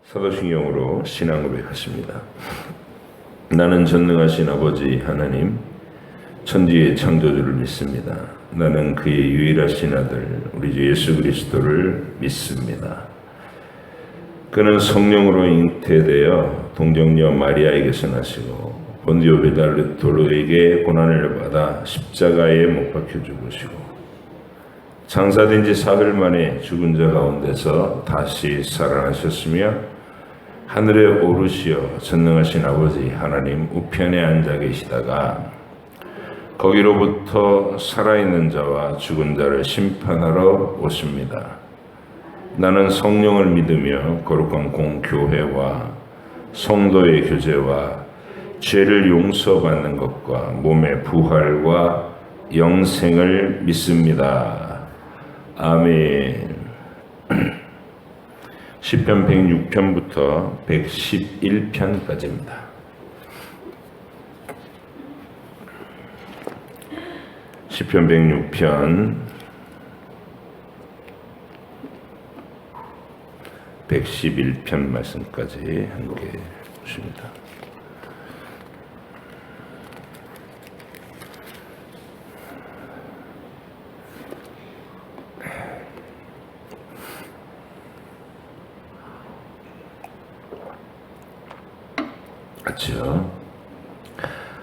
사도신경으로 신앙 고백하십니다. 나는 전능하신 아버지 하나님, 천지의 창조주를 믿습니다. 나는 그의 유일하신 아들 우리 주 예수 그리스도를 믿습니다. 그는 성령으로 잉태되어 동정녀 마리아에게서 나시고 본디오 빌라토에게 고난을 받아 십자가에 못 박혀 죽으시고 장사된 지 사흘 만에 죽은 자 가운데서 다시 살아나셨으며 하늘에 오르시어 전능하신 아버지 하나님 우편에 앉아 계시다가 거기로부터 살아있는 자와 죽은 자를 심판하러 오십니다. 나는 성령을 믿으며 거룩한 공교회와 성도의 교제와 죄를 용서받는 것과 몸의 부활과 영생을 믿습니다. 아멘. 시편 106편부터 111편까지입니다. 시편 106편 111편 말씀까지 함께 보십니다. 같이요.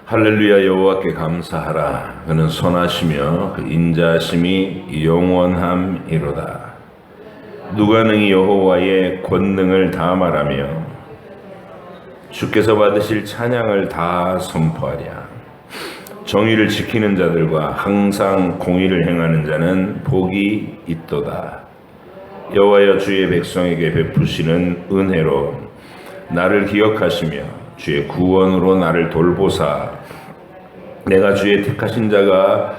할렐루야. 여호와께 감사하라. 그는 선하시며 그 인자하심이 영원함이로다. 누가 능히 여호와의 권능을 다 말하며 주께서 받으실 찬양을 다 선포하랴. 정의를 지키는 자들과 항상 공의를 행하는 자는 복이 있도다. 여호와여, 주의 백성에게 베푸시는 은혜로 나를 기억하시며 주의 구원으로 나를 돌보사 내가 주의 택하신 자가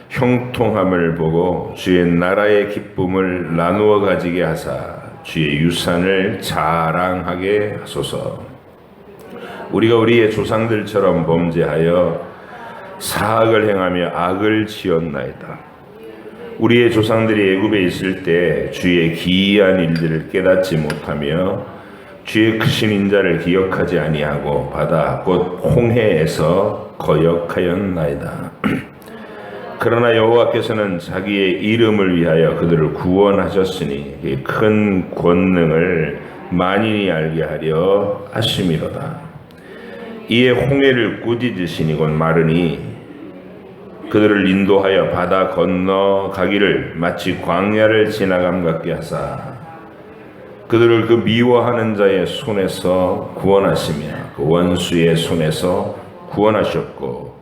형통함을 보고 주의 나라의 기쁨을 나누어 가지게 하사 주의 유산을 자랑하게 하소서. 우리가 우리의 조상들처럼 범죄하여 사악을 행하며 악을 지었나이다. 우리의 조상들이 애굽에 있을 때 주의 기이한 일들을 깨닫지 못하며 주의 크신 인자를 기억하지 아니하고 바다 곧 홍해에서 거역하였나이다. 그러나 여호와께서는 자기의 이름을 위하여 그들을 구원하셨으니 큰 권능을 만인이 알게 하려 하심이로다. 이에 홍해를 꾸짖으시니 곧 마르니 그들을 인도하여 바다 건너 가기를 마치 광야를 지나감 같게 하사 그들을 그 미워하는 자의 손에서 구원하시며 그 원수의 손에서 구원하셨고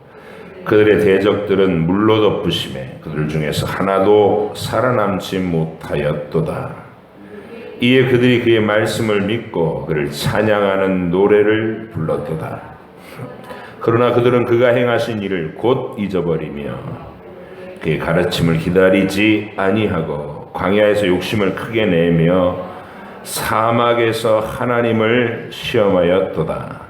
그들의 대적들은 물로 덮으심에 그들 중에서 하나도 살아남지 못하였도다. 이에 그들이 그의 말씀을 믿고 그를 찬양하는 노래를 불렀도다. 그러나 그들은 그가 행하신 일을 곧 잊어버리며 그의 가르침을 기다리지 아니하고 광야에서 욕심을 크게 내며 사막에서 하나님을 시험하였도다.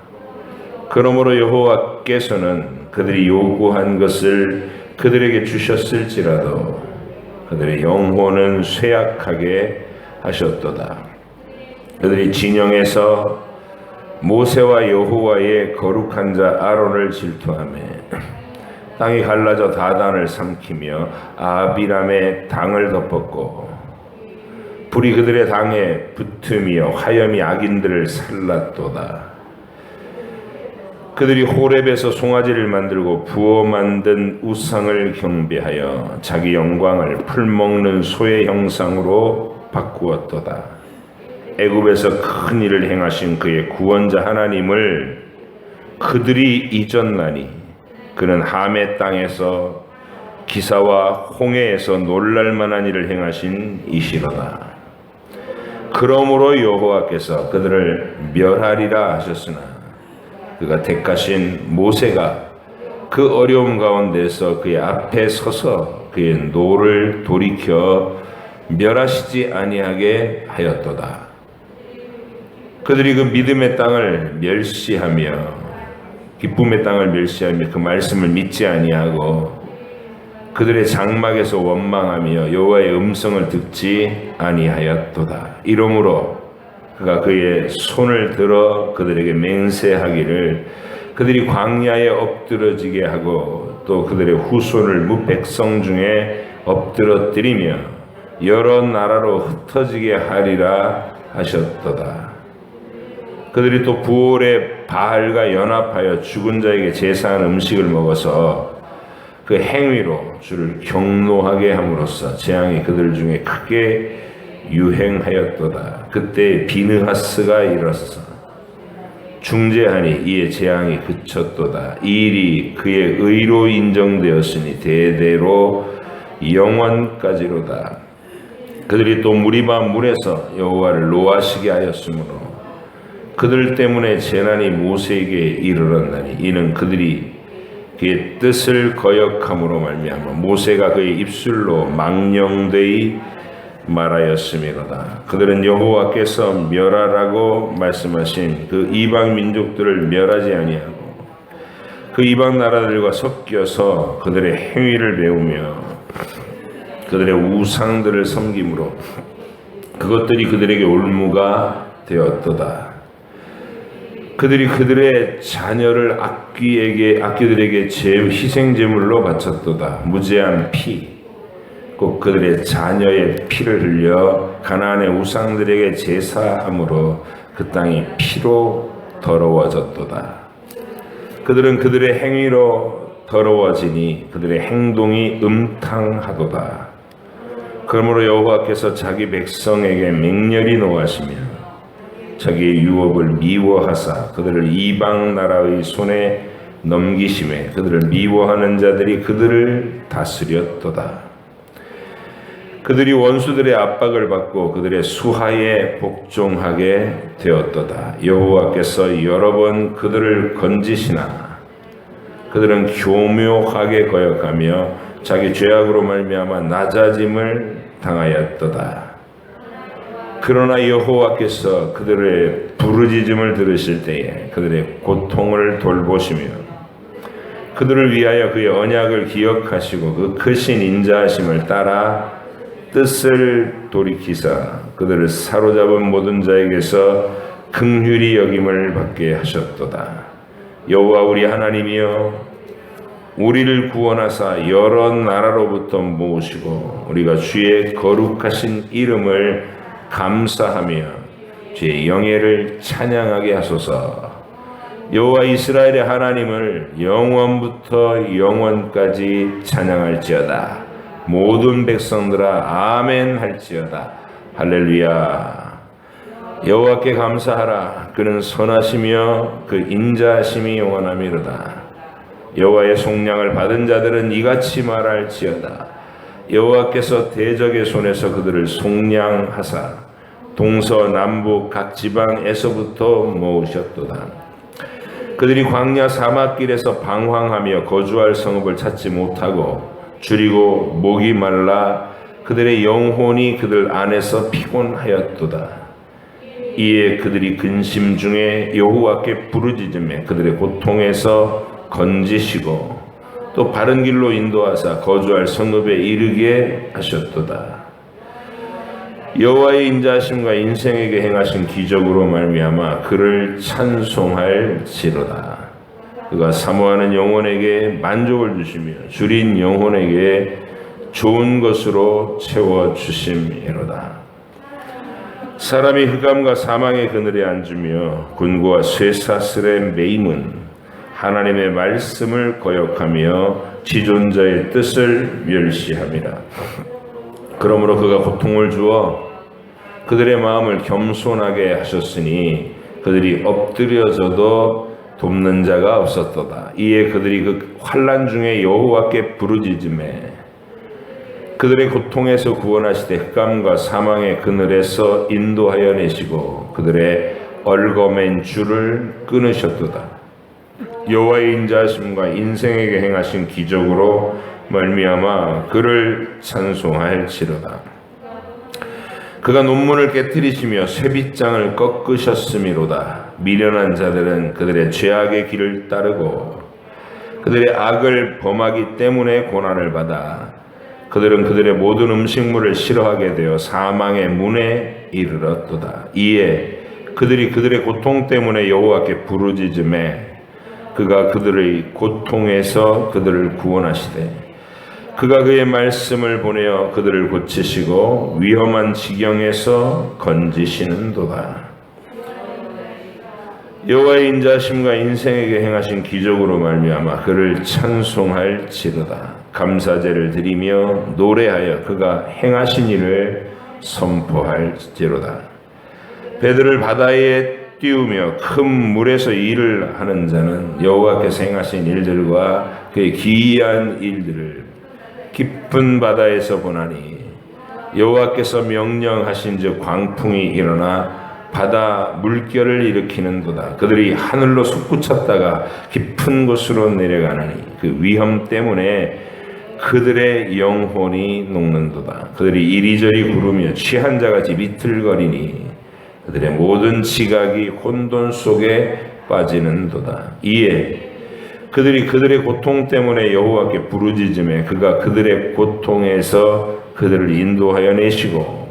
그러므로 여호와께서는 그들이 요구한 것을 그들에게 주셨을지라도 그들의 영혼은 쇠약하게 하셨도다. 그들이 진영에서 모세와 여호와의 거룩한 자 아론을 질투하며 땅이 갈라져 다단을 삼키며 아비람의 당을 덮었고 불이 그들의 당에 붙으며 화염이 악인들을 살랐도다. 그들이 호렙에서 송아지를 만들고 부어 만든 우상을 경배하여 자기 영광을 풀먹는 소의 형상으로 바꾸었도다. 애굽에서 큰 일을 행하신 그의 구원자 하나님을 그들이 잊었나니 그는 함의 땅에서 기사와 홍해에서 놀랄만한 일을 행하신 이시로다. 그러므로 여호와께서 그들을 멸하리라 하셨으나 그가 택하신 모세가 그 어려움 가운데서 그의 앞에 서서 그의 노를 돌이켜 멸하시지 아니하게 하였도다. 그들이 그 믿음의 땅을 멸시하며 기쁨의 땅을 멸시하며 그 말씀을 믿지 아니하고 그들의 장막에서 원망하며 여호와의 음성을 듣지 아니하였도다. 이러므로 그가 그의 손을 들어 그들에게 맹세하기를 그들이 광야에 엎드러지게 하고 또 그들의 후손을 무백성 중에 엎드러뜨리며 여러 나라로 흩어지게 하리라 하셨도다. 그들이 또 부올의 바알과 연합하여 죽은 자에게 제사한 음식을 먹어서 그 행위로 주를 경노하게 함으로써 재앙이 그들 중에 크게 유행하였도다. 그때 비느하스가 일어서 중재하니 이에 재앙이 그쳤도다. 이 일이 그의 의로 인정되었으니 대대로 영원까지로다. 그들이 또 무리바 물에서 여호와를 노하시게 하였으므로 그들 때문에 재난이 모세에게 이르렀나니 이는 그들이 그의 뜻을 거역함으로 말미암아 모세가 그의 입술로 망령되이 말하였음이로다. 그들은 여호와께서 멸하라고 말씀하신 그 이방 민족들을 멸하지 아니하고 그 이방 나라들과 섞여서 그들의 행위를 배우며 그들의 우상들을 섬김으로 그것들이 그들에게 올무가 되었도다. 그들이 그들의 자녀를 악귀들에게 희생 제물로 바쳤도다. 무죄한 피 곧 그들의 자녀의 피를 흘려 가나안의 우상들에게 제사함으로 그 땅이 피로 더러워졌도다. 그들은 그들의 행위로 더러워지니 그들의 행동이 음탕하도다. 그러므로 여호와께서 자기 백성에게 맹렬히 노하시며 자기의 유업을 미워하사 그들을 이방 나라의 손에 넘기심에 그들을 미워하는 자들이 그들을 다스렸도다. 그들이 원수들의 압박을 받고 그들의 수하에 복종하게 되었도다. 여호와께서 여러 번 그들을 건지시나 그들은 교묘하게 거역하며 자기 죄악으로 말미암아 낮아짐을 당하였도다. 그러나 여호와께서 그들의 부르짖음을 들으실 때에 그들의 고통을 돌보시며 그들을 위하여 그의 언약을 기억하시고 그 크신 인자하심을 따라 뜻을 돌이키사 그들을 사로잡은 모든 자에게서 긍휼히 여김을 받게 하셨도다. 여호와 우리 하나님이여 우리를 구원하사 여러 나라로부터 모으시고 우리가 주의 거룩하신 이름을 감사하며 주의 영예를 찬양하게 하소서. 여호와 이스라엘의 하나님을 영원부터 영원까지 찬양할지어다. 모든 백성들아 아멘 할지어다. 할렐루야. 여호와께 감사하라. 그는 선하시며 그 인자하심이 영원함이로다. 여호와의 속량을 받은 자들은 이같이 말할지어다. 여호와께서 대적의 손에서 그들을 속량하사 동서남북 각 지방에서부터 모으셨도다. 그들이 광야 사막길에서 방황하며 거주할 성읍을 찾지 못하고 줄이고 목이 말라 그들의 영혼이 그들 안에서 피곤하였도다. 이에 그들이 근심 중에 여호와께 부르짖으며 그들의 고통에서 건지시고 또 바른 길로 인도하사 거주할 성읍에 이르게 하셨도다. 여호와의 인자하심과 인생에게 행하신 기적으로 말미암아 그를 찬송할지로다. 그가 사모하는 영혼에게 만족을 주시며 줄인 영혼에게 좋은 것으로 채워주심이로다. 사람이 흑암과 사망의 그늘에 앉으며 곤고와 쇠사슬에 매임은 하나님의 말씀을 거역하며 지존자의 뜻을 멸시함이라. 그러므로 그가 고통을 주어 그들의 마음을 겸손하게 하셨으니 그들이 엎드려져도 돕는 자가 없었도다. 이에 그들이 그 환난 중에 여호와께 부르짖음에 그들의 고통에서 구원하시되 흑암과 사망의 그늘에서 인도하여 내시고 그들의 얼거맨 줄을 끊으셨도다. 여호와의 인자하심과 인생에게 행하신 기적으로 말미암아 그를 찬송할지로다. 그가 논문을 깨뜨리시며 쇠빗장을 꺾으셨음이로다. 미련한 자들은 그들의 죄악의 길을 따르고 그들의 악을 범하기 때문에 고난을 받아 그들은 그들의 모든 음식물을 싫어하게 되어 사망의 문에 이르렀도다. 이에 그들이 그들의 고통 때문에 여호와께 부르짖음에 그가 그들의 고통에서 그들을 구원하시되 그가 그의 말씀을 보내어 그들을 고치시고 위험한 지경에서 건지시는도다. 여호와의 인자하심과 인생에게 행하신 기적으로 말미암아 그를 찬송할지로다. 감사제를 드리며 노래하여 그가 행하신 일을 선포할지로다. 배들을 바다에 띄우며 큰 물에서 일을 하는 자는 여호와께서 행하신 일들과 그의 기이한 일들을 깊은 바다에서 보나니 여호와께서 명령하신즉 광풍이 일어나 바다 물결을 일으키는도다. 그들이 하늘로 솟구쳤다가 깊은 곳으로 내려가나니 그 위험 때문에 그들의 영혼이 녹는도다. 그들이 이리저리 구르며 취한 자같이 비틀거리니 그들의 모든 지각이 혼돈 속에 빠지는도다. 이에 그들이 그들의 고통 때문에 여호와께 부르짖음에 그가 그들의 고통에서 그들을 인도하여 내시고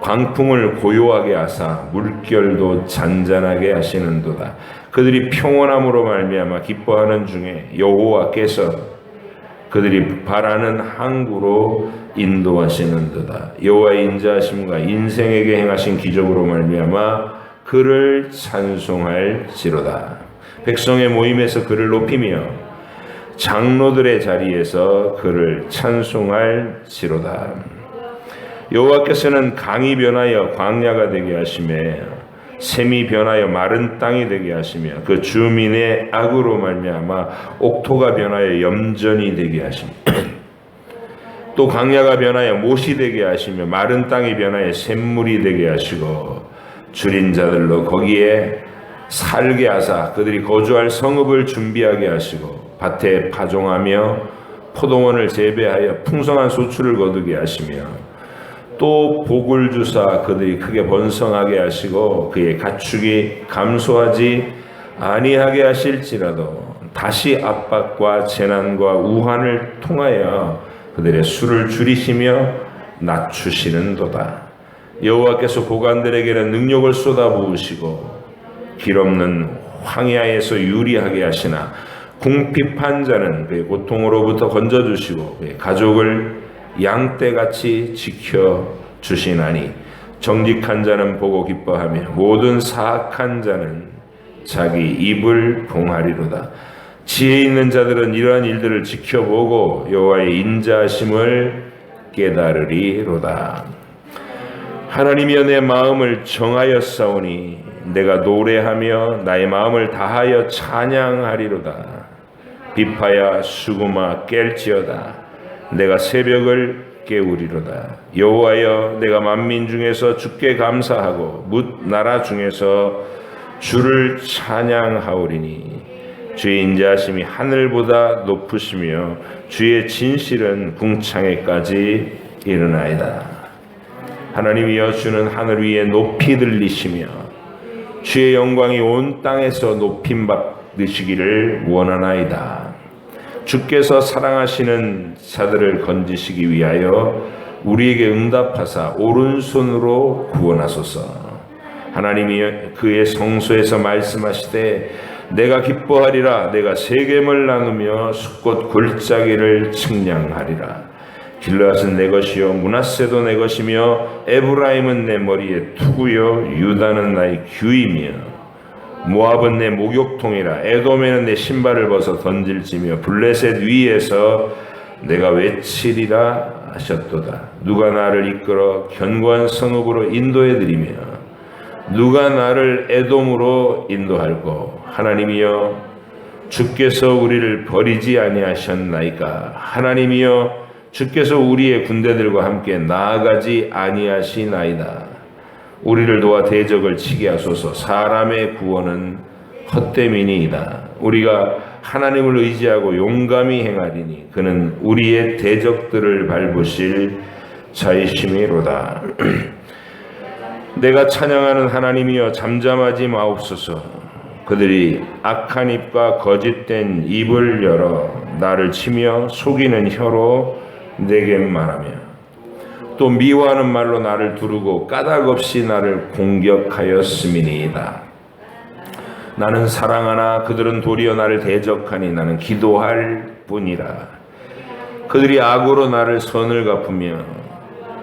광풍을 고요하게 하사 물결도 잔잔하게 하시는도다. 그들이 평온함으로 말미암아 기뻐하는 중에 여호와께서 그들이 바라는 항구로 인도하시는도다. 여호와의 인자하심과 인생에게 행하신 기적으로 말미암아 그를 찬송할지로다. 백성의 모임에서 그를 높이며 장로들의 자리에서 그를 찬송할지로다. 여호와께서는 강이 변하여 광야가 되게 하시며 샘이 변하여 마른 땅이 되게 하시며 그 주민의 악으로 말미암아 옥토가 변하여 염전이 되게 하시며 또 광야가 변하여 못이 되게 하시며 마른 땅이 변하여 샘물이 되게 하시고 줄인 자들로 거기에 살게 하사 그들이 거주할 성읍을 준비하게 하시고 밭에 파종하며 포도원을 재배하여 풍성한 소출을 거두게 하시며 또 복을 주사 그들이 크게 번성하게 하시고 그의 가축이 감소하지 아니하게 하실지라도 다시 압박과 재난과 우환을 통하여 그들의 수를 줄이시며 낮추시는도다. 여호와께서 고관들에게는 능력을 쏟아부으시고 길 없는 황야에서 유리하게 하시나 궁핍한 자는 그의 고통으로부터 건져주시고 그의 가족을 양떼같이 지켜주시나니 정직한 자는 보고 기뻐하며 모든 사악한 자는 자기 입을 봉하리로다. 지혜 있는 자들은 이러한 일들을 지켜보고 여호와의 인자하심을 깨달으리로다. 하나님이여 내 마음을 정하였사오니 내가 노래하며 나의 마음을 다하여 찬양하리로다. 비파야 수구마 깰지어다. 내가 새벽을 깨우리로다. 여호와여 내가 만민 중에서 주께 감사하고 뭇 나라 중에서 주를 찬양하오리니 주의 인자하심이 하늘보다 높으시며 주의 진실은 궁창에까지 이르나이다. 하나님이여 주는 하늘 위에 높이 들리시며 주의 영광이 온 땅에서 높임 받으시기를 원하나이다. 주께서 사랑하시는 자들을 건지시기 위하여 우리에게 응답하사 오른손으로 구원하소서. 하나님이 그의 성소에서 말씀하시되 내가 기뻐하리라. 내가 세겜을 나누며 숫꽃 골짜기를 측량하리라. 길르앗은 내 것이요 므낫세도 내 것이며 에브라임은 내 머리에 투구요 유다는 나의 규이며 모압은 내 목욕통이라. 에돔에는 내 신발을 벗어 던질지며 블레셋 위에서 내가 외치리라 하셨도다. 누가 나를 이끌어 견고한 성읍으로 인도해드리며 누가 나를 에돔으로 인도할꼬. 하나님이여 주께서 우리를 버리지 아니하셨나이까. 하나님이여 주께서 우리의 군대들과 함께 나아가지 아니하시나이다. 우리를 도와 대적을 치게 하소서. 사람의 구원은 헛됨이니이다. 우리가 하나님을 의지하고 용감히 행하리니 그는 우리의 대적들을 밟으실 자이심이로다. 내가 찬양하는 하나님이여 잠잠하지 마옵소서. 그들이 악한 입과 거짓된 입을 열어 나를 치며 속이는 혀로 내게 말하며 또 미워하는 말로 나를 두르고 까닭없이 나를 공격하였음이니이다. 나는 사랑하나 그들은 도리어 나를 대적하니 나는 기도할 뿐이라. 그들이 악으로 나를 선을 갚으며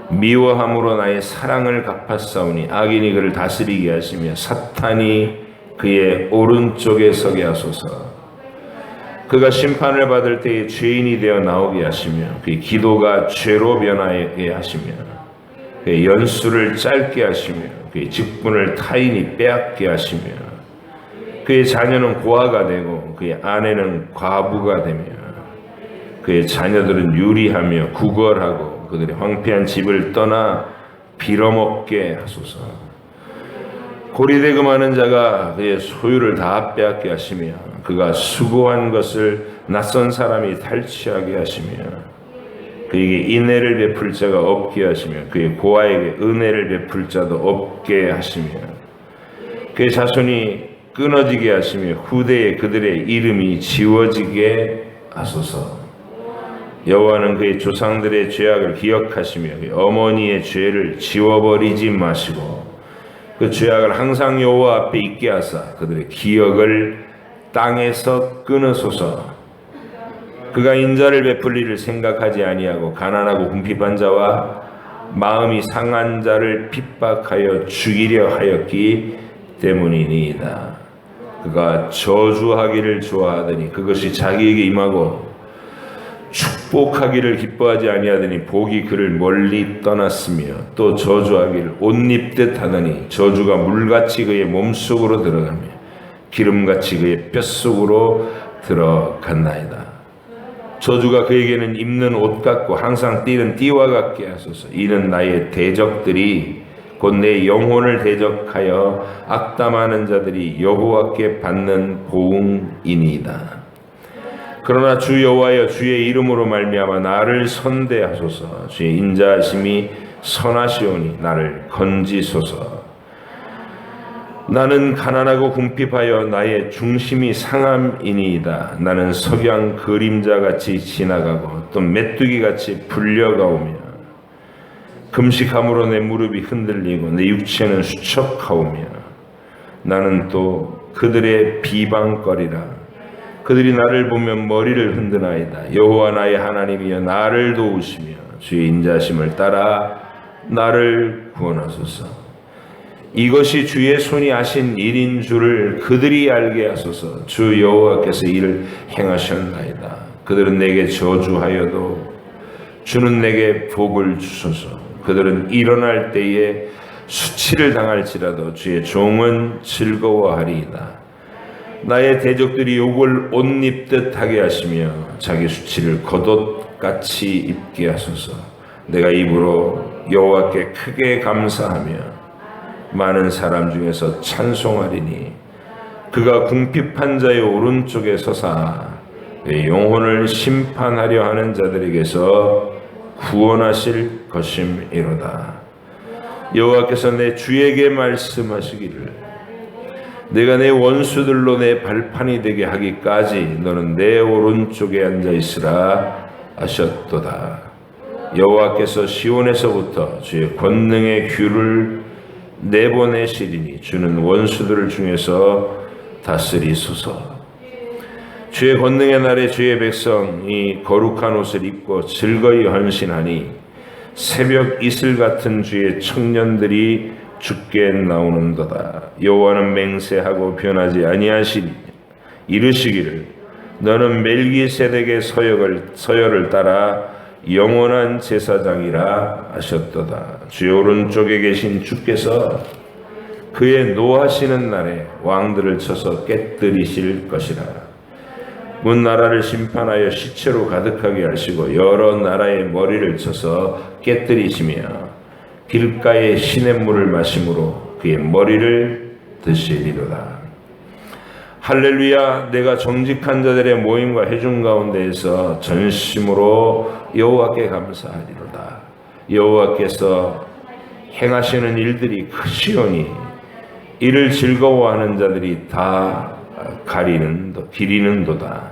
미워함으로 나의 사랑을 갚았사오니 악인이 그를 다스리게 하시며 사탄이 그의 오른쪽에 서게 하소서. 그가 심판을 받을 때에 죄인이 되어 나오게 하시며 그의 기도가 죄로 변하게 하시며 그의 연수를 짧게 하시며 그의 직분을 타인이 빼앗게 하시며 그의 자녀는 고아가 되고 그의 아내는 과부가 되며 그의 자녀들은 유리하며 구걸하고 그들의 황폐한 집을 떠나 빌어먹게 하소서. 고리대금하는 자가 그의 소유를 다 빼앗게 하시며 그가 수고한 것을 낯선 사람이 탈취하게 하시며 그에게 인애를 베풀 자가 없게 하시며 그의 고아에게 은혜를 베풀 자도 없게 하시며 그의 자손이 끊어지게 하시며 후대에 그들의 이름이 지워지게 하소서. 여호와는 그의 조상들의 죄악을 기억하시며 그의 어머니의 죄를 지워버리지 마시고 그 죄악을 항상 여호와 앞에 있게 하사 그들의 기억을 땅에서 끊으소서. 그가 인자를 베풀 일을 생각하지 아니하고 가난하고 궁핍한 자와 마음이 상한 자를 핍박하여 죽이려 하였기 때문이니이다. 그가 저주하기를 좋아하더니 그것이 자기에게 임하고 축복하기를 기뻐하지 아니하더니 복이 그를 멀리 떠났으며 또 저주하기를 옷 입듯 하더니 저주가 물같이 그의 몸속으로 들어가며 기름같이 그의 뼛속으로 들어갔나이다. 저주가 그에게는 입는 옷 같고 항상 띠는 띠와 같게 하소서. 이는 나의 대적들이 곧 내 영혼을 대적하여 악담하는 자들이 여호와께 받는 보응이니이다. 그러나 주 여호와여 주의 이름으로 말미암아 나를 선대하소서. 주의 인자하심이 선하시오니 나를 건지소서. 나는 가난하고 궁핍하여 나의 중심이 상함이니이다. 나는 석양 그림자같이 지나가고 또 메뚜기같이 불려가오며 금식함으로 내 무릎이 흔들리고 내 육체는 수척하오며 나는 또 그들의 비방거리라. 그들이 나를 보면 머리를 흔드나이다. 여호와 나의 하나님이여 나를 도우시며 주의 인자심을 따라 나를 구원하소서. 이것이 주의 손이 하신 일인 줄을 그들이 알게 하소서. 주 여호와께서 이를 행하셨나이다. 그들은 내게 저주하여도 주는 내게 복을 주소서. 그들은 일어날 때에 수치를 당할지라도 주의 종은 즐거워하리이다. 나의 대적들이 욕을 옷 입듯 하게 하시며 자기 수치를 겉옷같이 입게 하소서. 내가 입으로 여호와께 크게 감사하며 많은 사람 중에서 찬송하리니 그가 궁핍한 자의 오른쪽에 서사 내 영혼을 심판하려 하는 자들에게서 구원하실 것임이로다. 여호와께서 내 주에게 말씀하시기를 내가 내 원수들로 내 발판이 되게 하기까지 너는 내 오른쪽에 앉아 있으라 하셨도다. 여호와께서 시온에서부터 주의 권능의 규를 내보내시리니 주는 원수들 중에서 다스리소서. 주의 권능의 날에 주의 백성이 거룩한 옷을 입고 즐거이 헌신하니 새벽 이슬 같은 주의 청년들이 주께 나오는도다. 여호와는 맹세하고 변하지 아니하시니 이르시기를 너는 멜기세덱의 서열을 따라 영원한 제사장이라 하셨도다. 주의 오른쪽에 계신 주께서 그의 노하시는 날에 왕들을 쳐서 깨뜨리실 것이라. 문 나라를 심판하여 시체로 가득하게 하시고 여러 나라의 머리를 쳐서 깨뜨리시며 길가의 시냇물을 마심으로 그의 머리를 드시리로다. 할렐루야. 내가 정직한 자들의 모임과 회중 가운데에서 전심으로 여호와께 감사하리로다. 여호와께서 행하시는 일들이 크시오니 이를 즐거워하는 자들이 다 기리는도다.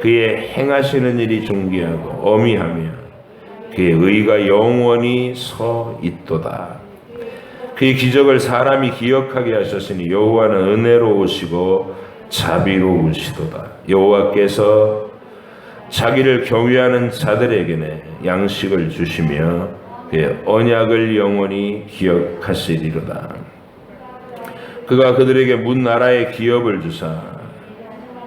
그의 행하시는 일이 존귀하고 어미하며 그의 의가 영원히 서 있도다. 그의 기적을 사람이 기억하게 하셨으니 여호와는 은혜로우시고 자비로우시도다. 여호와께서 자기를 경외하는 자들에게는 양식을 주시며 그의 언약을 영원히 기억하시리로다. 그가 그들에게 문 나라의 기업을 주사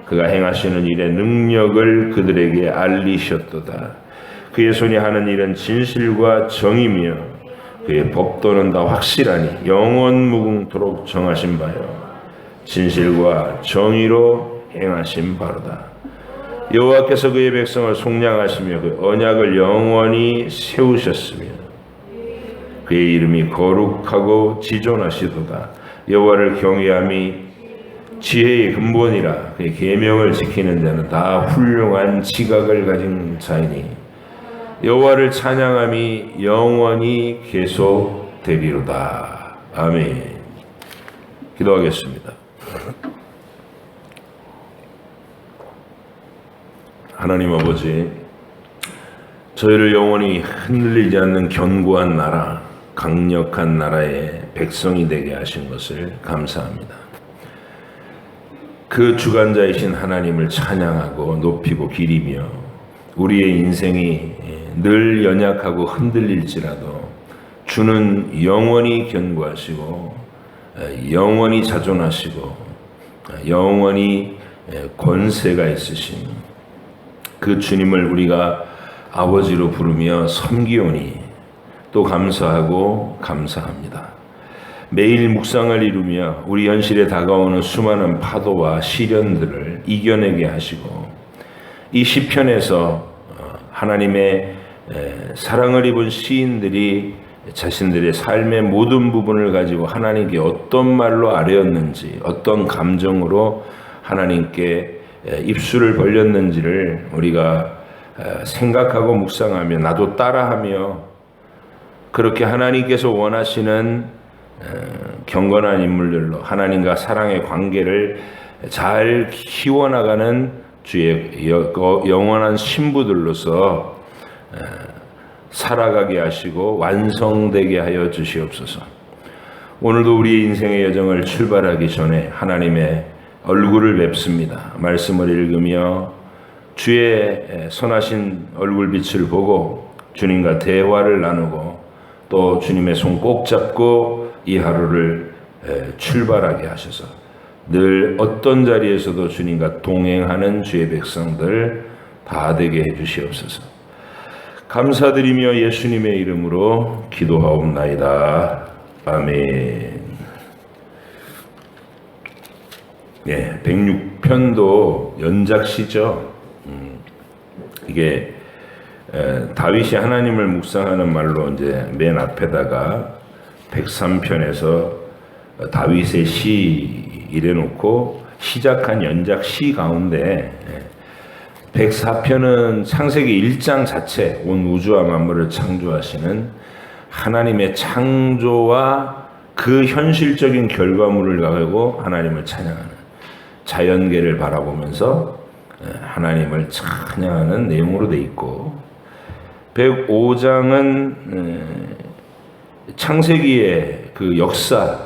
그가 행하시는 일의 능력을 그들에게 알리셨도다. 그의 손이 하는 일은 진실과 정이며 그의 법도는 다 확실하니 영원무궁토록 정하신 바요 진실과 정의로 행하신 바로다. 여호와께서 그의 백성을 속량하시며 그 언약을 영원히 세우셨으며 그의 이름이 거룩하고 지존하시도다. 여호와를 경외함이 지혜의 근본이라 그의 계명을 지키는 자는 다 훌륭한 지각을 가진 자이니 여호와를 찬양함이 영원히 계속되리로다. 아멘. 기도하겠습니다. 하나님 아버지, 저희를 영원히 흔들리지 않는 견고한 나라, 강력한 나라의 백성이 되게 하신 것을 감사합니다. 그 주관자이신 하나님을 찬양하고 높이고 기리며 우리의 인생이 늘 연약하고 흔들릴지라도 주는 영원히 견고하시고 영원히 자존하시고 영원히 권세가 있으신 그 주님을 우리가 아버지로 부르며 섬기오니 또 감사하고 감사합니다. 매일 묵상을 이루며 우리 현실에 다가오는 수많은 파도와 시련들을 이겨내게 하시고 이 시편에서 하나님의 사랑을 입은 시인들이 자신들의 삶의 모든 부분을 가지고 하나님께 어떤 말로 아뢰었는지 어떤 감정으로 하나님께 입술을 벌렸는지를 우리가 생각하고 묵상하며 나도 따라하며 그렇게 하나님께서 원하시는 경건한 인물들로 하나님과 사랑의 관계를 잘 키워나가는 주의 영원한 신부들로서 살아가게 하시고 완성되게 하여 주시옵소서. 오늘도 우리의 인생의 여정을 출발하기 전에 하나님의 얼굴을 뵙습니다. 말씀을 읽으며 주의 선하신 얼굴빛을 보고 주님과 대화를 나누고 또 주님의 손 꼭 잡고 이 하루를 출발하게 하셔서 늘 어떤 자리에서도 주님과 동행하는 주의 백성들 다 되게 해주시옵소서. 감사드리며 예수님의 이름으로 기도하옵나이다. 아멘. 네, 106편도 연작시죠. 이게 다윗이 하나님을 묵상하는 말로 이제 맨 앞에다가 103편에서 다윗의 시 이래놓고 시작한 연작 시 가운데 104편은 창세기 1장 자체 온 우주와 만물을 창조하시는 하나님의 창조와 그 현실적인 결과물을 가지고 하나님을 찬양하는 자연계를 바라보면서 하나님을 찬양하는 내용으로 돼 있고 105장은 창세기의 그 역사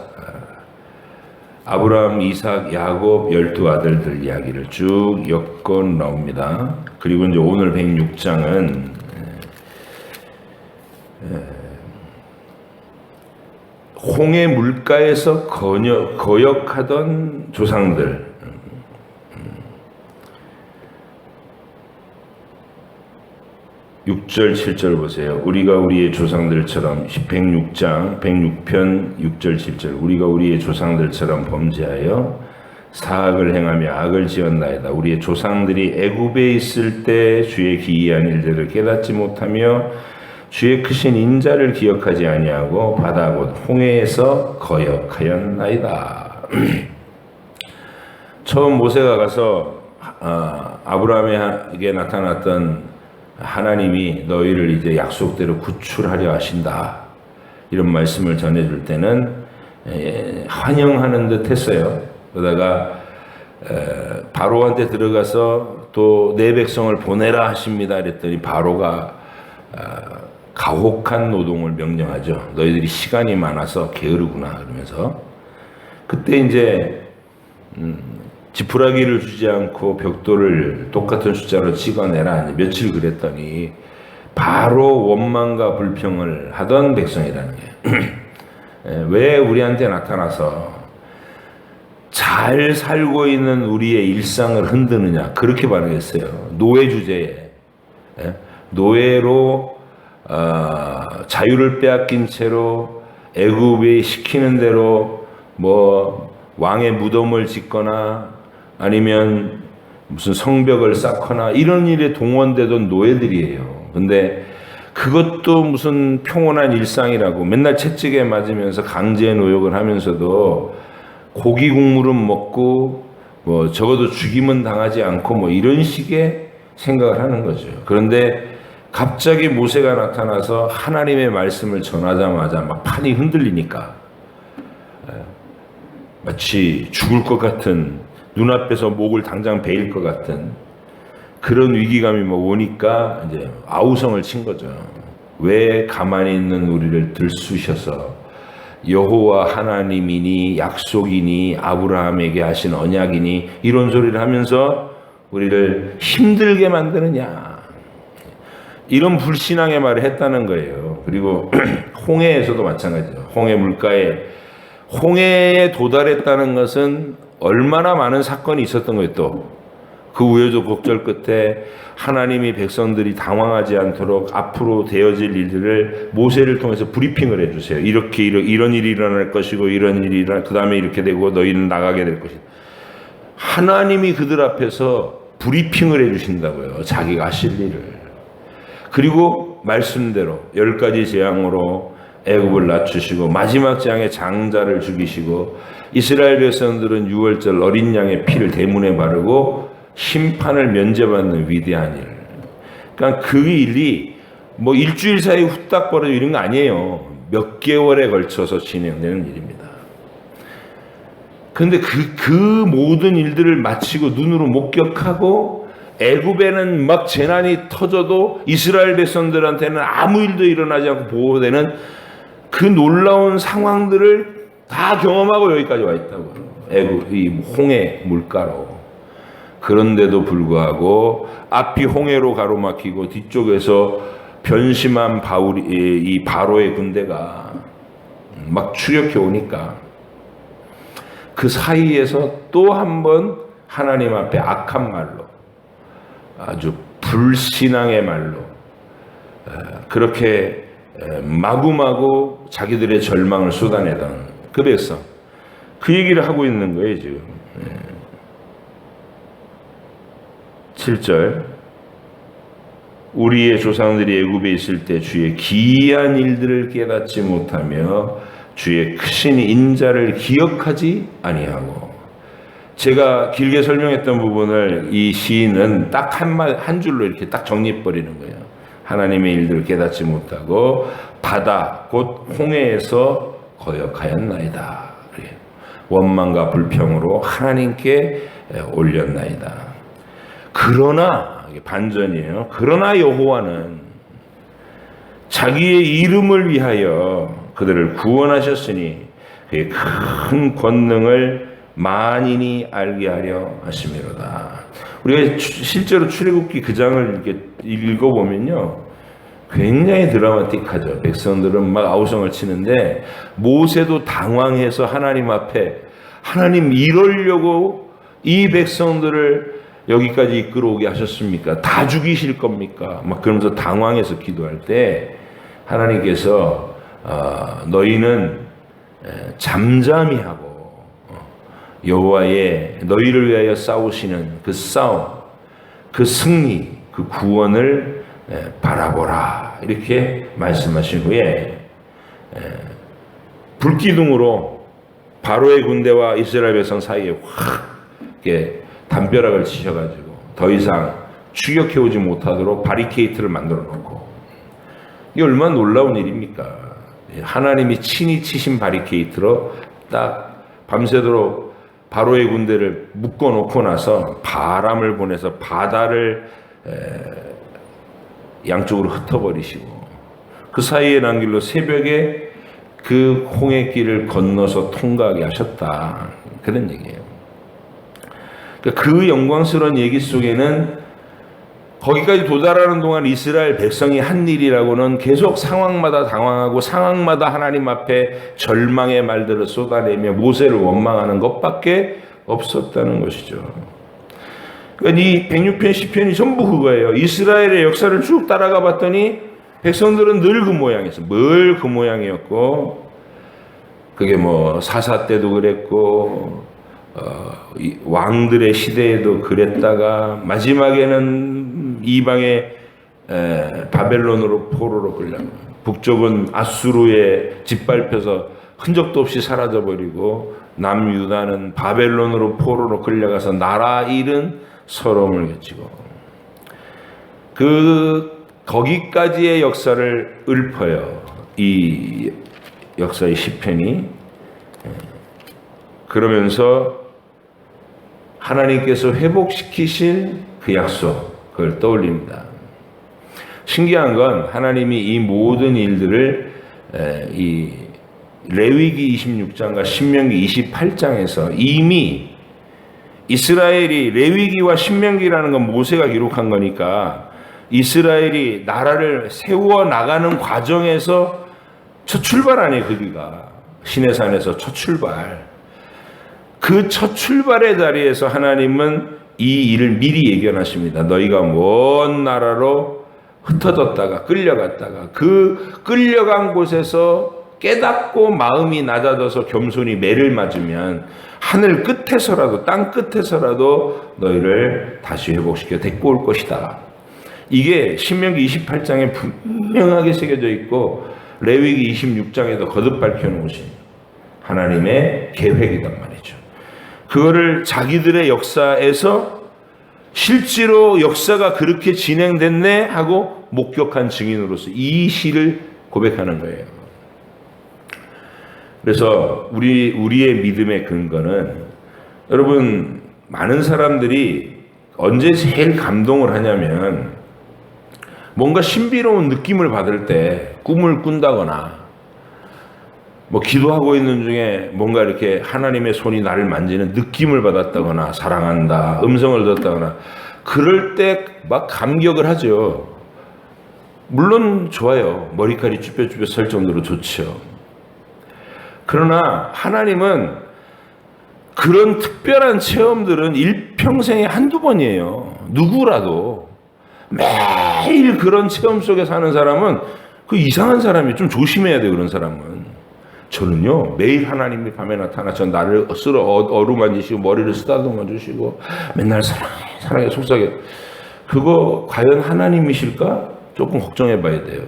아브라함, 이삭, 야곱 12아들들 이야기를 쭉 엮어 나옵니다. 그리고 이제 오늘 106장은 홍해 물가에서 거역하던 조상들 6절 7절 보세요. 우리가 우리의 조상들처럼 106장 106편 6절 7절 우리가 우리의 조상들처럼 범죄하여 사악을 행하며 악을 지었나이다. 우리의 조상들이 애굽에 있을 때 주의 기이한 일들을 깨닫지 못하며 주의 크신 인자를 기억하지 아니하고 바다 곧 홍해에서 거역하였나이다. 처음 모세가 가서 아브라함에게 나타났던 하나님이 너희를 이제 약속대로 구출하려 하신다 이런 말씀을 전해줄 때는 환영하는 듯 했어요. 그러다가 바로한테 들어가서 또 내 백성을 보내라 하십니다 그랬더니 바로가 가혹한 노동을 명령하죠. 너희들이 시간이 많아서 게으르구나 그러면서 그때 이제 지푸라기를 주지 않고 벽돌을 똑같은 숫자로 찍어내라 며칠 그랬더니 바로 원망과 불평을 하던 백성이라는 게 왜 우리한테 나타나서 잘 살고 있는 우리의 일상을 흔드느냐 그렇게 반응했어요. 노예 주제에 노예로 자유를 빼앗긴 채로 애굽이 시키는 대로 뭐 왕의 무덤을 짓거나 아니면 무슨 성벽을 쌓거나 이런 일에 동원되던 노예들이에요. 근데 그것도 무슨 평온한 일상이라고 맨날 채찍에 맞으면서 강제 노역을 하면서도 고기 국물은 먹고 뭐 적어도 죽임은 당하지 않고 뭐 이런 식의 생각을 하는 거죠. 그런데 갑자기 모세가 나타나서 하나님의 말씀을 전하자마자 막 판이 흔들리니까 마치 죽을 것 같은 눈앞에서 목을 당장 베일 것 같은 그런 위기감이 뭐 오니까 이제 아우성을 친 거죠. 왜 가만히 있는 우리를 들쑤셔서 여호와 하나님이니 약속이니 아브라함에게 하신 언약이니 이런 소리를 하면서 우리를 힘들게 만드느냐 이런 불신앙의 말을 했다는 거예요. 그리고 홍해에서도 마찬가지죠. 홍해 물가에 홍해에 도달했다는 것은 얼마나 많은 사건이 있었던 거예요. 또 그 우여곡절 끝에 하나님이 백성들이 당황하지 않도록 앞으로 되어질 일들을 모세를 통해서 브리핑을 해주세요. 이렇게 이런 일이 일어날 것이고 이런 일이 일어날 그 다음에 이렇게 되고 너희는 나가게 될 것이다. 하나님이 그들 앞에서 브리핑을 해주신다고요. 자기가 하실 일을. 그리고 말씀대로 10가지 재앙으로 애굽을 낮추시고 마지막 재앙에 장자를 죽이시고 이스라엘 백성들은 유월절 어린 양의 피를 대문에 바르고 심판을 면제받는 위대한 일. 그러니까 그 일이 뭐 일주일 사이에 후딱 벌어져 이런 거 아니에요. 몇 개월에 걸쳐서 진행되는 일입니다. 그런데 그 모든 일들을 마치고 눈으로 목격하고 애굽에는 막 재난이 터져도 이스라엘 백성들한테는 아무 일도 일어나지 않고 보호되는 그 놀라운 상황들을 다 경험하고 여기까지 와 있다고요. 애굽 이 홍해 물가로. 그런데도 불구하고 앞이 홍해로 가로막히고 뒤쪽에서 변심한 이 바로의 군대가 막 추격해 오니까 그 사이에서 또 한 번 하나님 앞에 악한 말로 아주 불신앙의 말로 그렇게 마구마구 자기들의 절망을 쏟아내던 그 백성 그 얘기를 하고 있는 거예요 지금. 7절 우리의 조상들이 애굽에 있을 때 주의 기이한 일들을 깨닫지 못하며 주의 크신 인자를 기억하지 아니하고 제가 길게 설명했던 부분을 이 시인은 딱 한 줄로 이렇게 딱 정리해버리는 거예요. 하나님의 일들을 깨닫지 못하고 바다 곧 홍해에서 거역하였나이다. 원망과 불평으로 하나님께 올렸나이다. 그러나 반전이에요. 그러나 여호와는 자기의 이름을 위하여 그들을 구원하셨으니 그의 큰 권능을 만인이 알게 하려 하심이로다. 우리가 실제로 출애굽기 그 장을 이렇게 읽어보면요 굉장히 드라마틱하죠. 백성들은 막 아우성을 치는데 모세도 당황해서 하나님 앞에 하나님 이러려고 이 백성들을 여기까지 이끌어오게 하셨습니까? 다 죽이실 겁니까? 막 그러면서 당황해서 기도할 때 하나님께서 너희는 잠잠히 하고 여호와의 너희를 위하여 싸우시는 그 싸움, 그 승리, 그 구원을 바라보라 이렇게 말씀하신 후에 불기둥으로 바로의 군대와 이스라엘 백성 사이에 확 이렇게 담벼락을 치셔가지고 더 이상 추격해오지 못하도록 바리케이트를 만들어 놓고 이게 얼마나 놀라운 일입니까? 하나님이 친히 치신 바리케이트로 딱 밤새도록 바로의 군대를 묶어놓고 나서 바람을 보내서 바다를 양쪽으로 흩어버리시고 그 사이에 난 길로 새벽에 그 홍해길을 건너서 통과하게 하셨다. 그런 얘기예요. 그러니까 그 영광스러운 얘기 속에는 거기까지 도달하는 동안 이스라엘 백성이 한 일이라고는 계속 상황마다 당황하고 상황마다 하나님 앞에 절망의 말들을 쏟아내며 모세를 원망하는 것밖에 없었다는 것이죠. 그러니까 이 106편 시편이 전부 그거예요. 이스라엘의 역사를 쭉 따라가 봤더니 백성들은 늘 그 모양이었어. 늘 그 모양이었고, 그게 뭐 사사 때도 그랬고 왕들의 시대에도 그랬다가 마지막에는 이방의 바벨론으로 포로로 끌려가, 북쪽은 아수르에 짓밟혀서 흔적도 없이 사라져버리고 남유다는 바벨론으로 포로로 끌려가서 나라 잃은 서러움을 겪고, 거기까지의 역사를 읊어요. 이 역사의 시편이. 그러면서 하나님께서 회복시키실 그 약속, 그걸 떠올립니다. 신기한 건 하나님이 이 모든 일들을 이 레위기 26장과 신명기 28장에서 이미 이스라엘이, 레위기와 신명기라는 건 모세가 기록한 거니까 이스라엘이 나라를 세워 나가는 과정에서 첫 출발 아니에요. 거기가 시내산에서 첫 출발. 그 첫 출발의 자리에서 하나님은 이 일을 미리 예견하십니다. 너희가 먼 나라로 흩어졌다가 끌려갔다가 그 끌려간 곳에서 깨닫고 마음이 낮아져서 겸손히 매를 맞으면 하늘 끝에서라도, 땅 끝에서라도 너희를 다시 회복시켜 데리고 올 것이다. 이게 신명기 28장에 분명하게 새겨져 있고 레위기 26장에도 거듭 밝혀놓으신 하나님의 계획이란 말이죠. 그거를 자기들의 역사에서 실제로 역사가 그렇게 진행됐네 하고 목격한 증인으로서 이 시를 고백하는 거예요. 그래서 우리의 믿음의 근거는, 여러분, 많은 사람들이 언제 제일 감동을 하냐면 뭔가 신비로운 느낌을 받을 때, 꿈을 꾼다거나 뭐 기도하고 있는 중에 뭔가 이렇게 하나님의 손이 나를 만지는 느낌을 받았다거나, 사랑한다, 음성을 듣다거나, 그럴 때 막 감격을 하죠. 물론 좋아요. 머리카락이 쭈뼛쭈뼛 설 정도로 좋죠. 그러나 하나님은 그런 특별한 체험들은 일평생에 한두 번이에요. 누구라도. 매일 그런 체험 속에 사는 사람은 그 이상한 사람이, 좀 조심해야 돼요. 그런 사람은. 저는요, 매일 하나님이 밤에 나타나서 나를 어루만지시고 머리를 쓰다듬어 주시고 맨날 사랑해 속삭여. 그거 과연 하나님이실까? 조금 걱정해 봐야 돼요.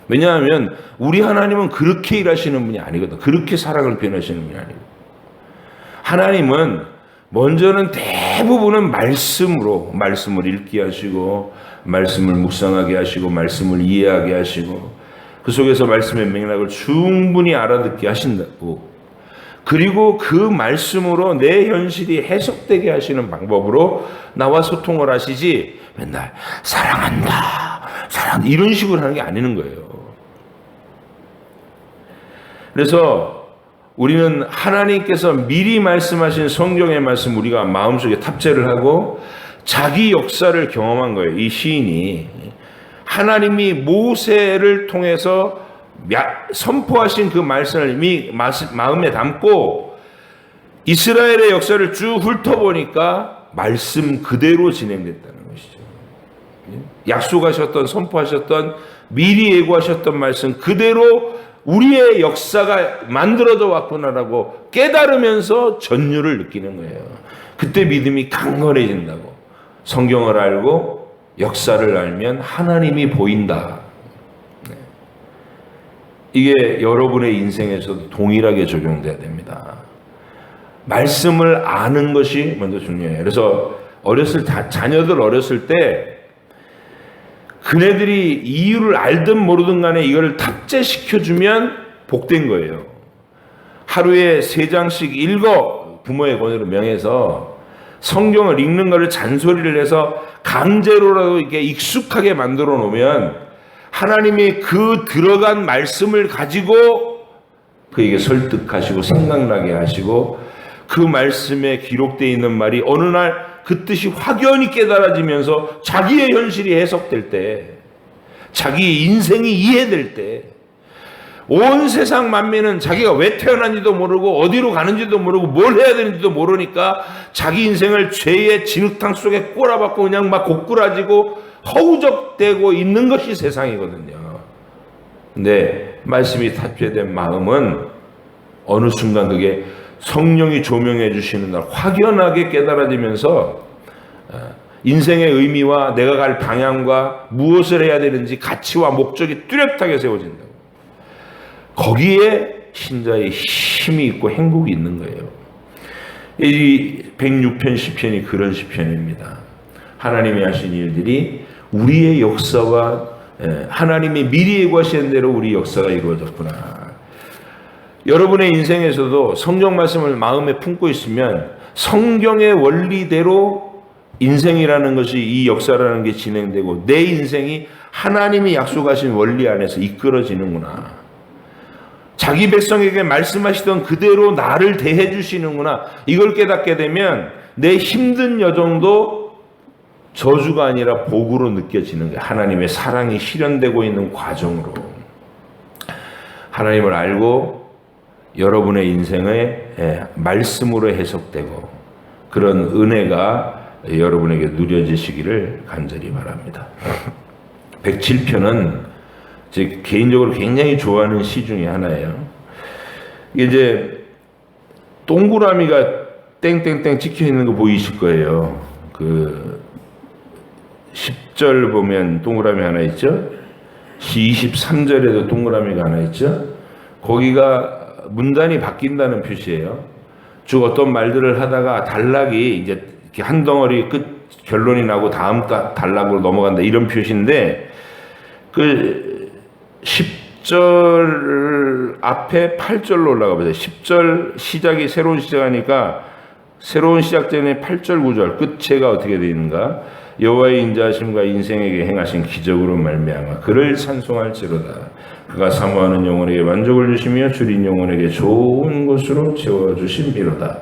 왜냐하면 우리 하나님은 그렇게 일하시는 분이 아니거든. 그렇게 사랑을 표현하시는 분이 아니고, 하나님은 먼저는 대부분은 말씀을 읽게 하시고, 말씀을 묵상하게 하시고, 말씀을 이해하게 하시고, 그 속에서 말씀의 맥락을 충분히 알아듣게 하신다고, 그리고 그 말씀으로 내 현실이 해석되게 하시는 방법으로 나와 소통을 하시지, 맨날 사랑한다 이런 식으로 하는 게 아니는 거예요. 그래서 우리는 하나님께서 미리 말씀하신 성경의 말씀 우리가 마음속에 탑재를 하고 자기 역사를 경험한 거예요. 이 시인이 하나님이 모세를 통해서 선포하신 그 말씀을 이미 마음에 담고 이스라엘의 역사를 쭉 훑어보니까 말씀 그대로 진행됐다는 것이죠. 약속하셨던, 선포하셨던, 미리 예고하셨던 말씀 그대로 우리의 역사가 만들어져 왔구나라고 깨달으면서 전율을 느끼는 거예요. 그때 믿음이 강건해진다고. 성경을 알고 역사를 알면 하나님이 보인다. 이게 여러분의 인생에서도 동일하게 적용돼야 됩니다. 말씀을 아는 것이 먼저 중요해요. 그래서 자녀들 어렸을 때 그네들이 이유를 알든 모르든 간에 이걸 탑재시켜주면 복된 거예요. 하루에 3장씩 읽어, 부모의 권위로 명해서 성경을 읽는 것을 잔소리를 해서 강제로라도 이렇게 익숙하게 만들어 놓으면 하나님의 그 들어간 말씀을 가지고 그에게 설득하시고 생각나게 하시고 그 말씀에 기록되어 있는 말이 어느 날 그 뜻이 확연히 깨달아지면서 자기의 현실이 해석될 때, 자기의 인생이 이해될 때, 온 세상 만민은 자기가 왜 태어난지도 모르고 어디로 가는지도 모르고 뭘 해야 되는지도 모르니까 자기 인생을 죄의 진흙탕 속에 꼬라박고 그냥 막 고꾸라지고 허우적대고 있는 것이 세상이거든요. 근데 말씀이 탑재된 마음은 어느 순간 그게 성령이 조명해 주시는 날 확연하게 깨달아지면서 인생의 의미와 내가 갈 방향과 무엇을 해야 되는지 가치와 목적이 뚜렷하게 세워진다고. 거기에 신자의 힘이 있고 행복이 있는 거예요. 이 106편 시편이 그런 시편입니다. 하나님이 하신 일들이 우리의 역사와 하나님이 미리 예고하신 대로 우리 역사가 이루어졌구나. 여러분의 인생에서도 성경 말씀을 마음에 품고 있으면 성경의 원리대로 인생이라는 것이, 이 역사라는 게 진행되고 내 인생이 하나님이 약속하신 원리 안에서 이끌어지는구나. 자기 백성에게 말씀하시던 그대로 나를 대해 주시는구나. 이걸 깨닫게 되면 내 힘든 여정도 저주가 아니라 복으로 느껴지는 거예요. 하나님의 사랑이 실현되고 있는 과정으로. 하나님을 알고 여러분의 인생의 말씀으로 해석되고 그런 은혜가 여러분에게 누려지시기를 간절히 바랍니다. 107편은 제 개인적으로 굉장히 좋아하는 시 중에 하나예요. 이게 이제 동그라미가 땡땡땡 찍혀 있는 거 보이실 거예요. 그 10절 보면 동그라미 하나 있죠. 23절에도 동그라미가 하나 있죠. 거기가 문단이 바뀐다는 표시예요. 즉 어떤 말들을 하다가 단락이 이제 이렇게 한 덩어리 끝 결론이 나고 다음 단락으로 넘어간다 이런 표시인데, 그 10절 앞에 8절로 올라가 보세요. 10절 시작이 새로운 시작하니까 새로운 시작 전에 8절 9절 끝에가 어떻게 되어 있는가? 여호와의 인자하심과 인생에게 행하신 기적으로 말미암아 그를 찬송할지로다. 그가 사모하는 영혼에게 만족을 주시며 줄인 영혼에게 좋은 것으로 채워주심이로다.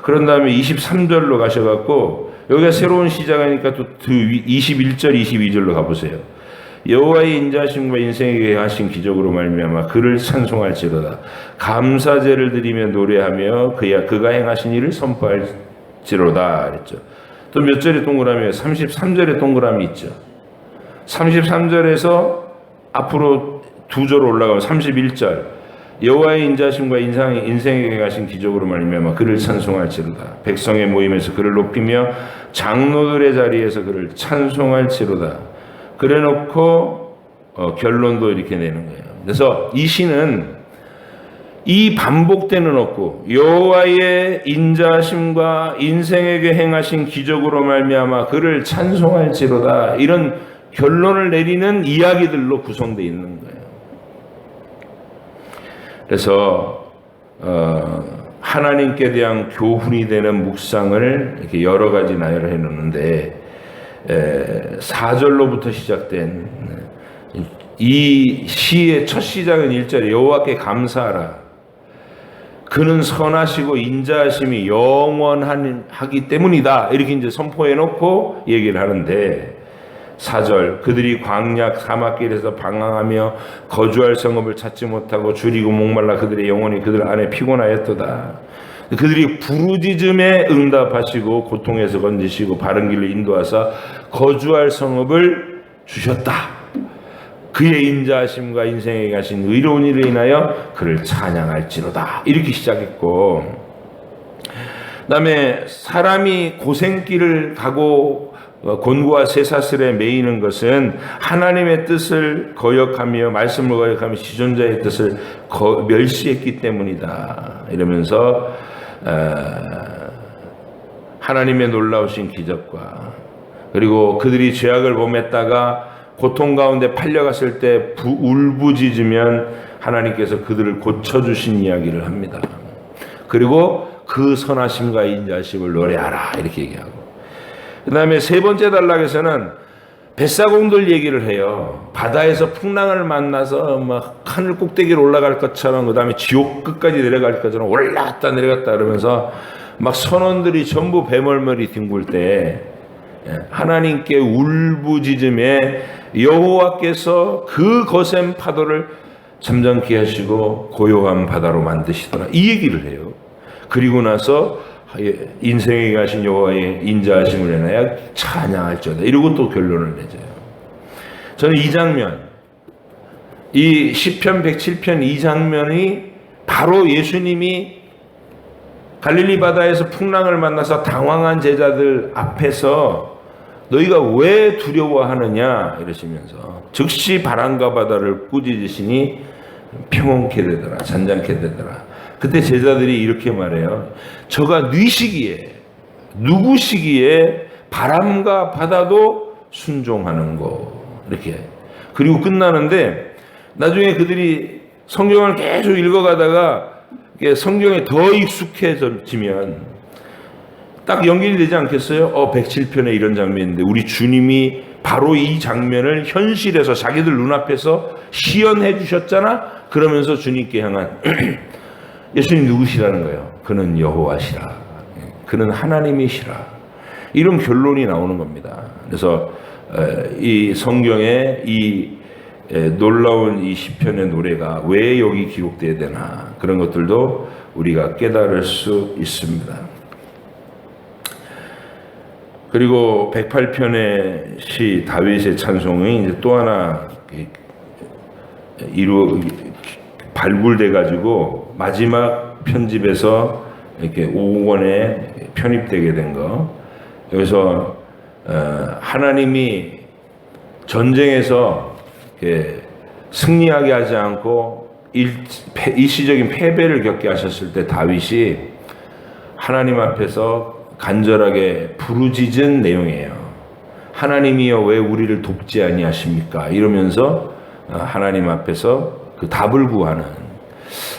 그런 다음에 23절로 가셔갖고 여기가 새로운 시작하니까 또 21절 22절로 가보세요. 여호와의 인자하심과 인생에게 하신 기적으로 말미암아 그를 찬송할지로다. 감사제를 드리며 노래하며 그가 행하신 일을 선포할지로다 그랬죠. 또 몇 절의 동그라미에 33절의 동그라미 있죠. 33절에서 앞으로 두 절 올라가면 31절 여호와의 인자하심과 인생에게 하신 기적으로 말미암아 그를 찬송할지로다. 백성의 모임에서 그를 높이며 장로들의 자리에서 그를 찬송할지로다. 그래놓고 결론도 이렇게 내는 거예요. 그래서 이 시는 이 반복되는 없고 여호와의 인자하심과 인생에게 행하신 기적으로 말미암아 그를 찬송할지로다, 이런 결론을 내리는 이야기들로 구성되어 있는 거예요. 그래서 하나님께 대한 교훈이 되는 묵상을 이렇게 여러 가지 나열을 해놓는데 4절로부터 시작된 이 시의 첫 시작은 1절에 여호와께 감사하라. 그는 선하시고 인자하심이 영원하기 때문이다. 이렇게 이제 선포해 놓고 얘기를 하는데 4절 그들이 광야 사막길에서 방황하며 거주할 성읍을 찾지 못하고 줄이고 목말라 그들의 영혼이 그들 안에 피곤하였도다. 그들이 부르짖음에 응답하시고 고통에서 건지시고 바른 길로 인도하사 거주할 성읍을 주셨다. 그의 인자하심과 인생에 가신 의로운 일을 인하여 그를 찬양할지로다. 이렇게 시작했고, 그 다음에 사람이 고생길을 가고 곤고와 쇠사슬에 매이는 것은 하나님의 뜻을 거역하며 말씀을 거역하며 지존자의 뜻을 멸시했기 때문이다. 이러면서 하나님의 놀라우신 기적과 그리고 그들이 죄악을 범했다가 고통 가운데 팔려갔을 때 울부짖으면 하나님께서 그들을 고쳐주신 이야기를 합니다. 그리고 그 선하심과 인자하심을 노래하라 이렇게 얘기하고, 그 다음에 세 번째 단락에서는 뱃사공들 얘기를 해요. 바다에서 풍랑을 만나서 막 하늘 꼭대기로 올라갈 것처럼, 그 다음에 지옥 끝까지 내려갈 것처럼 올라갔다 내려갔다 그러면서 막 선원들이 전부 배멀멀이 뒹굴 때 하나님께 울부짖음에 여호와께서 그 거센 파도를 잠잠케 하시고 고요한 바다로 만드시더라, 이 얘기를 해요. 그리고 나서 인생에 가신 여호와의 인자하심을 인하여 찬양할지어다, 이러고 또 결론을 내줘요. 저는 이 장면, 이 시편 107편 이 장면이 바로 예수님이 갈릴리 바다에서 풍랑을 만나서 당황한 제자들 앞에서 너희가 왜 두려워하느냐 이러시면서 즉시 바람과 바다를 꾸짖으시니 평온케 되더라, 잔잔케 되더라. 그때 제자들이 이렇게 말해요. 저가 누구시기에 바람과 바다도 순종하는 거, 이렇게. 그리고 끝나는데 나중에 그들이 성경을 계속 읽어가다가 성경에 더 익숙해지면 딱 연결이 되지 않겠어요? 107편에 이런 장면이 있는데 우리 주님이 바로 이 장면을 현실에서 자기들 눈앞에서 시연해 주셨잖아. 그러면서 주님께 향한 예수님 누구시라는 거예요? 그는 여호와시라, 그는 하나님이시라, 이런 결론이 나오는 겁니다. 그래서 이 성경에 이 놀라운 이 시편의 노래가 왜 여기 기록되어야 되나, 그런 것들도 우리가 깨달을 수 있습니다. 그리고 108편의 시 다윗의 찬송이 이제 또 하나 발굴돼 가지고 마지막 편집에서 이렇게 5권에 편입되게 된 거. 여기서 하나님이 전쟁에서 승리하게 하지 않고 일시적인 패배를 겪게 하셨을 때 다윗이 하나님 앞에서 간절하게 부르짖은 내용이에요. 하나님이여 왜 우리를 돕지 아니하십니까? 이러면서 하나님 앞에서 그 답을 구하는,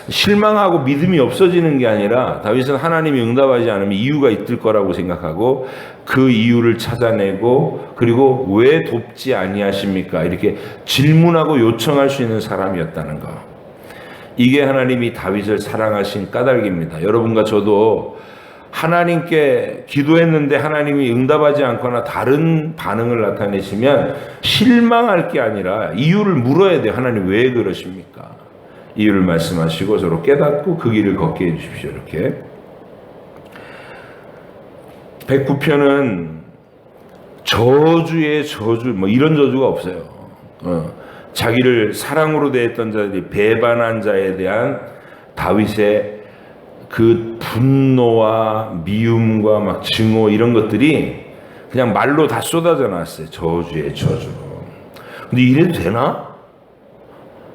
실망하고 믿음이 없어지는 게 아니라 다윗은 하나님이 응답하지 않으면 이유가 있을 거라고 생각하고 그 이유를 찾아내고, 그리고 왜 돕지 아니하십니까? 이렇게 질문하고 요청할 수 있는 사람이었다는 거. 이게 하나님이 다윗을 사랑하신 까닭입니다. 여러분과 저도 하나님께 기도했는데 하나님이 응답하지 않거나 다른 반응을 나타내시면 실망할 게 아니라 이유를 물어야 돼요. 하나님 왜 그러십니까? 이유를 말씀하시고 서로 깨닫고 그 길을 걷게 해주십시오. 이렇게 109편은 저주의 저주, 뭐 이런 저주가 없어요. 자기를 사랑으로 대했던 자들이 배반한 자에 대한 다윗의 그 분노와 미움과 막 증오, 이런 것들이 그냥 말로 다 쏟아져 나왔어요. 저주의 저주. 근데 이래도 되나?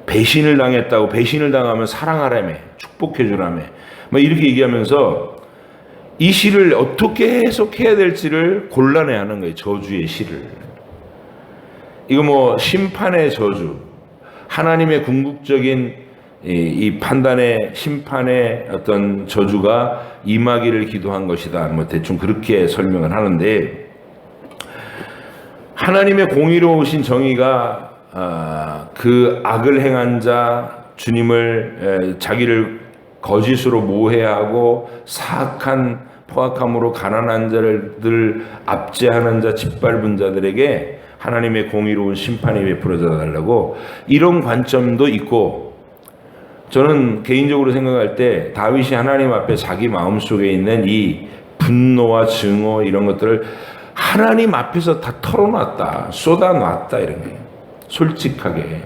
배신을 당했다고, 배신을 당하면 사랑하라며, 축복해주라며, 막 이렇게 얘기하면서 이 시를 어떻게 해석해야 될지를 곤란해 하는 거예요. 저주의 시를. 이거 뭐 심판의 저주, 하나님의 궁극적인 이 판단의 심판의 어떤 저주가 임하기를 기도한 것이다, 뭐 대충 그렇게 설명을 하는데, 하나님의 공의로우신 정의가 그 악을 행한 자, 주님을 자기를 거짓으로 모해하고 사악한 포악함으로 가난한 자를 늘 압제하는 자, 짓밟은 자들에게 하나님의 공의로운 심판이 베풀어져 달라고, 이런 관점도 있고, 저는 개인적으로 생각할 때 다윗이 하나님 앞에 자기 마음속에 있는 이 분노와 증오, 이런 것들을 하나님 앞에서 다 털어놨다, 쏟아놨다, 이런 거예요. 솔직하게.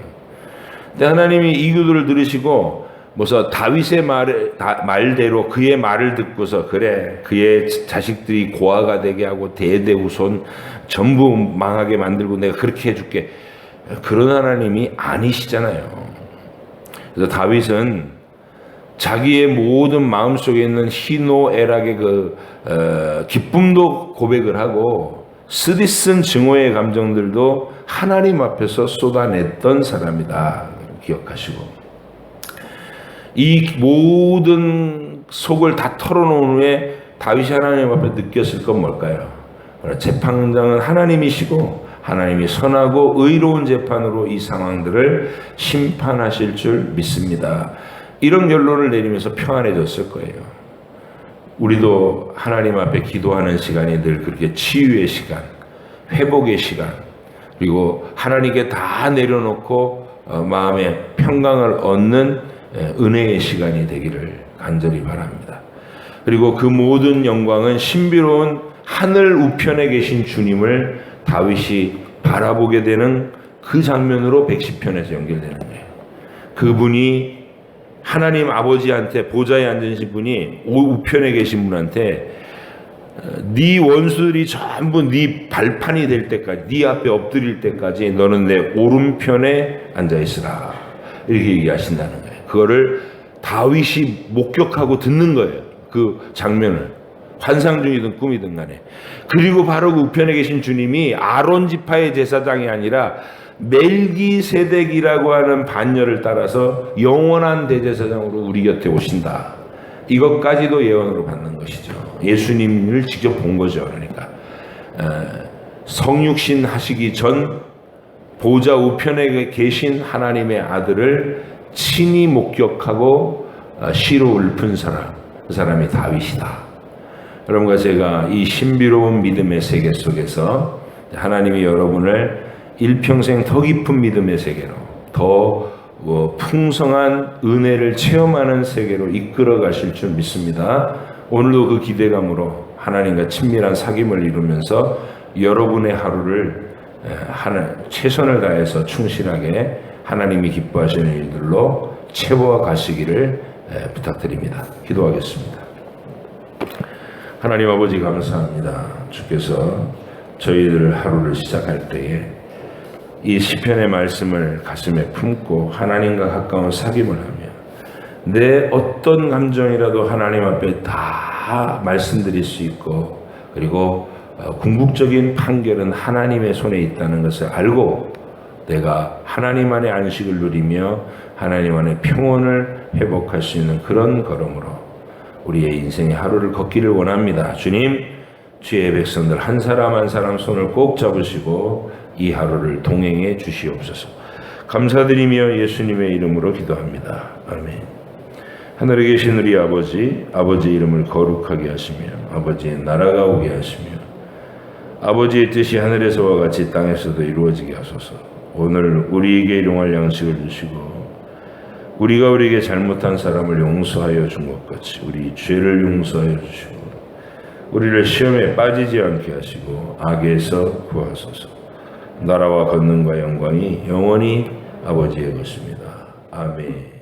근데 하나님이 이 기도를 들으시고 뭐서 다윗의 말대로 그의 말을 듣고서, 그래 그의 자식들이 고아가 되게 하고 대대후손 전부 망하게 만들고 내가 그렇게 해줄게, 그런 하나님이 아니시잖아요. 그래서 다윗은 자기의 모든 마음속에 있는 희노애락의 기쁨도 고백을 하고 쓰디쓴 증오의 감정들도 하나님 앞에서 쏟아냈던 사람이다, 기억하시고, 이 모든 속을 다 털어놓은 후에 다윗이 하나님 앞에 느꼈을 건 뭘까요? 재판장은 하나님이시고 하나님이 선하고 의로운 재판으로 이 상황들을 심판하실 줄 믿습니다. 이런 결론을 내리면서 평안해졌을 거예요. 우리도 하나님 앞에 기도하는 시간이 늘 그렇게 치유의 시간, 회복의 시간, 그리고 하나님께 다 내려놓고 마음의 평강을 얻는 은혜의 시간이 되기를 간절히 바랍니다. 그리고 그 모든 영광은 신비로운 하늘 우편에 계신 주님을 다윗이 바라보게 되는 그 장면으로 110편에서 연결되는 거예요. 그분이 하나님 아버지한테 보좌에 앉으신 분이 우편에 계신 분한테 네 원수들이 전부 네 발판이 될 때까지, 네 앞에 엎드릴 때까지 너는 내 오른편에 앉아 있으라, 이렇게 얘기하신다는 거예요. 그거를 다윗이 목격하고 듣는 거예요. 그 장면을 환상 중이든 꿈이든 간에. 그리고 바로 그 우편에 계신 주님이 아론 지파의 제사장이 아니라 멜기세덱이라고 하는 반열을 따라서 영원한 대제사장으로 우리 곁에 오신다. 이것까지도 예언으로 받는 것이죠. 예수님을 직접 본 거죠. 그러니까 성육신 하시기 전 보좌 우편에 계신 하나님의 아들을 친히 목격하고 시로 읊은 사람, 그 사람이 다윗이다. 여러분과 제가 이 신비로운 믿음의 세계 속에서 하나님이 여러분을 일평생 더 깊은 믿음의 세계로, 더 풍성한 은혜를 체험하는 세계로 이끌어 가실 줄 믿습니다. 오늘도 그 기대감으로 하나님과 친밀한 사귐을 이루면서 여러분의 하루를 최선을 다해서 충실하게 하나님이 기뻐하시는 일들로 채워 가시기를 부탁드립니다. 기도하겠습니다. 하나님 아버지 감사합니다. 주께서 저희들 하루를 시작할 때에 이 시편의 말씀을 가슴에 품고 하나님과 가까운 사귐을 하며 내 어떤 감정이라도 하나님 앞에 다 말씀드릴 수 있고, 그리고 궁극적인 판결은 하나님의 손에 있다는 것을 알고 내가 하나님 안의 안식을 누리며 하나님 안의 평온을 회복할 수 있는 그런 걸음으로 우리의 인생의 하루를 걷기를 원합니다. 주님, 주의 백성들 한 사람 한 사람 손을 꼭 잡으시고 이 하루를 동행해 주시옵소서. 감사드리며 예수님의 이름으로 기도합니다. 아멘. 하늘에 계신 우리 아버지, 아버지의 이름을 거룩하게 하시며 아버지의 나라가 오게 하시며 아버지의 뜻이 하늘에서와 같이 땅에서도 이루어지게 하소서. 오늘 우리에게 일용할 양식을 주시고 우리가 우리에게 잘못한 사람을 용서하여 준 것 같이 우리 죄를 용서하여 주시고 우리를 시험에 빠지지 않게 하시고 악에서 구하소서. 나라와 권능과 영광이 영원히 아버지의 것입니다. 아멘.